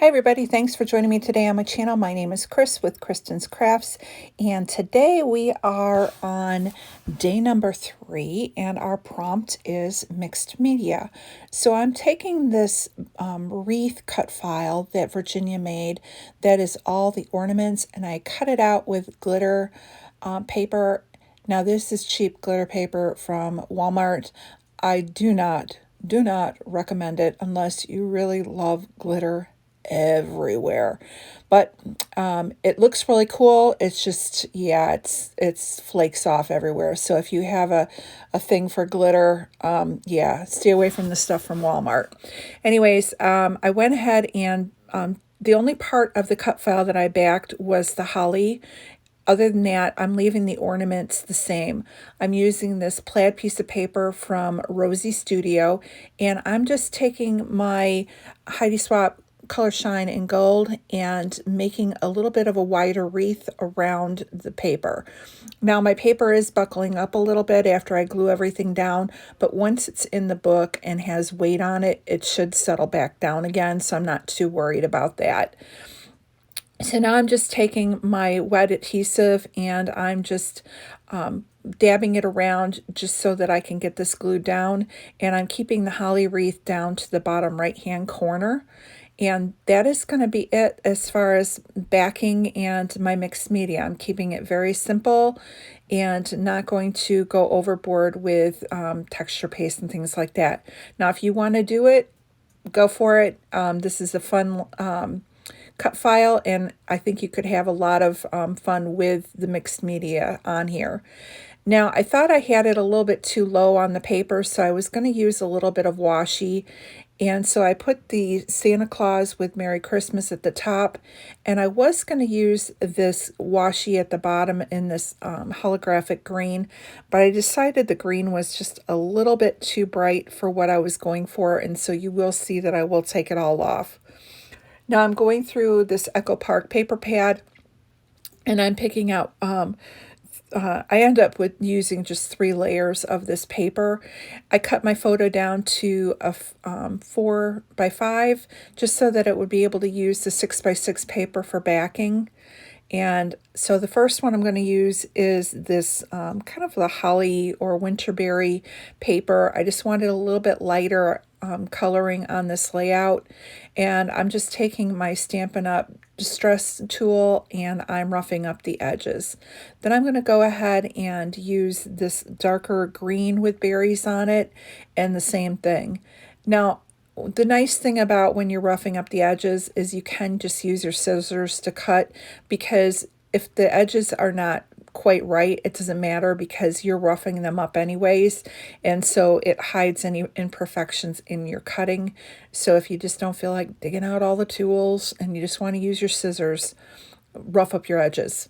Hi everybody, thanks for joining me today on my channel. My name is Chris with Kristin's Crafts, and today we are on day number 3 and our prompt is mixed media. So I'm taking this wreath cut file that Virginia made that is all the ornaments, and I cut it out with glitter paper. Now this is cheap glitter paper from Walmart. I do not recommend it unless you really love glitter everywhere, but it looks really cool. It's just, yeah, it's flakes off everywhere. So if you have a thing for glitter, yeah, stay away from the stuff from Walmart. Anyways, I went ahead and the only part of the cut file that I backed was the holly. Other than that, I'm leaving the ornaments the same. I'm using this plaid piece of paper from Rosie Studio, and I'm just taking my Heidi Swapp Color Shine in Gold and making a little bit of a wider wreath around the paper. Now my paper is buckling up a little bit after I glue everything down, but once it's in the book and has weight on it, it should settle back down again, so I'm not too worried about that. So now I'm just taking my wet adhesive and I'm just dabbing it around just so that I can get this glued down. And I'm keeping the holly wreath down to the bottom right-hand corner. And that is going to be it as far as backing and my mixed media. I'm keeping it very simple and not going to go overboard with texture paste and things like that. Now, if you want to do it, go for it. This is a fun cut file, and I think you could have a lot of fun with the mixed media on here. Now, I thought I had it a little bit too low on the paper, so I was going to use a little bit of washi, and so I put the Santa Claus with Merry Christmas at the top, and I was going to use this washi at the bottom in this holographic green, but I decided the green was just a little bit too bright for what I was going for, and so you will see that I will take it all off. Now I'm going through this Echo Park paper pad, and I'm picking out, I end up with using just 3 layers of this paper. I cut my photo down to a 4x5, just so that it would be able to use the 6x6 paper for backing. And so the first one I'm going to use is this kind of the holly or winterberry paper. I just wanted a little bit lighter coloring on this layout, and I'm just taking my Stampin' Up! Distress tool and I'm roughing up the edges. Then I'm going to go ahead and use this darker green with berries on it, and the same thing. Now, the nice thing about when you're roughing up the edges is you can just use your scissors to cut, because if the edges are not quite right, it doesn't matter because you're roughing them up anyways, and so it hides any imperfections in your cutting. So if you just don't feel like digging out all the tools and you just want to use your scissors, rough up your edges.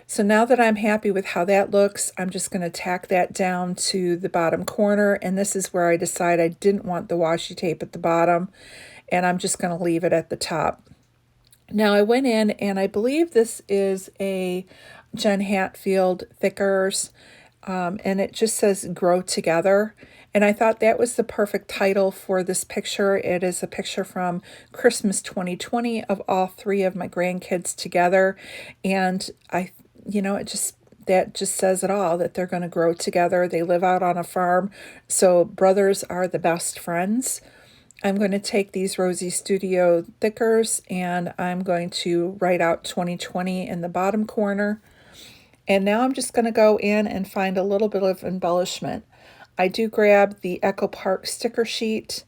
So now that I'm happy with how that looks, I'm just going to tack that down to the bottom corner, and this is where I decide I didn't want the washi tape at the bottom, and I'm just going to leave it at the top. Now I went in, and I believe this is a Jen Hatfield Thickers, and it just says Grow Together. And I thought that was the perfect title for this picture. It is a picture from Christmas 2020 of all 3 of my grandkids together. And that just says it all, that they're going to grow together. They live out on a farm, so brothers are the best friends. I'm going to take these Rosie Studio Thickers, and I'm going to write out 2020 in the bottom corner. And now I'm just going to go in and find a little bit of embellishment. I do grab the Echo Park sticker sheet.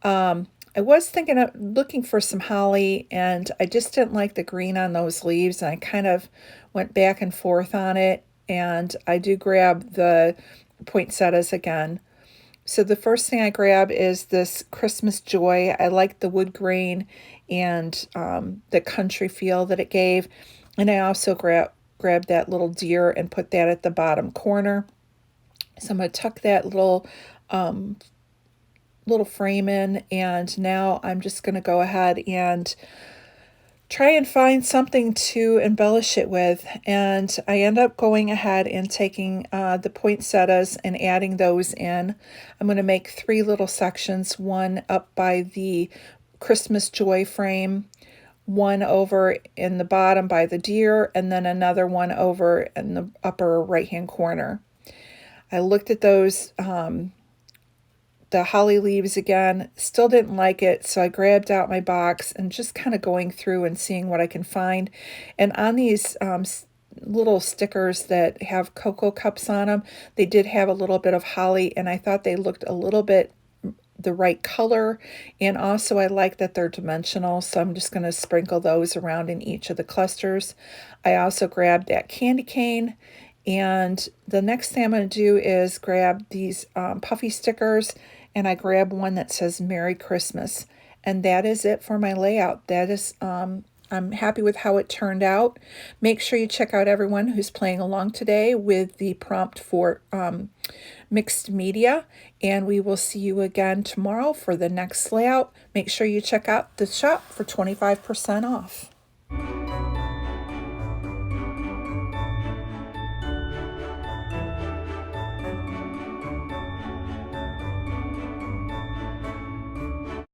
I was looking for some holly, and I just didn't like the green on those leaves, and I kind of went back and forth on it. And I do grab the poinsettias again. So the first thing I grab is this Christmas Joy. I like the wood grain and the country feel that it gave. And I also grab that little deer and put that at the bottom corner. So I'm going to tuck that little frame in, and now I'm just going to go ahead and try and find something to embellish it with. And I end up going ahead and taking the poinsettias and adding those in. I'm going to make 3 little sections, one up by the Christmas Joy frame, one over in the bottom by the deer, and then another one over in the upper right-hand corner. I looked at those, the holly leaves again, still didn't like it, so I grabbed out my box and just kind of going through and seeing what I can find. And on these little stickers that have cocoa cups on them, they did have a little bit of holly, and I thought they looked a little bit the right color, and also I like that they're dimensional, so I'm just going to sprinkle those around in each of the clusters. I also grabbed that candy cane, and the next thing I'm going to do is grab these puffy stickers, and I grab one that says Merry Christmas, and that is it for my layout. That is I'm happy with how it turned out. Make sure you check out everyone who's playing along today with the prompt for mixed media, and we will see you again tomorrow for the next layout. Make sure you check out the shop for 25% off.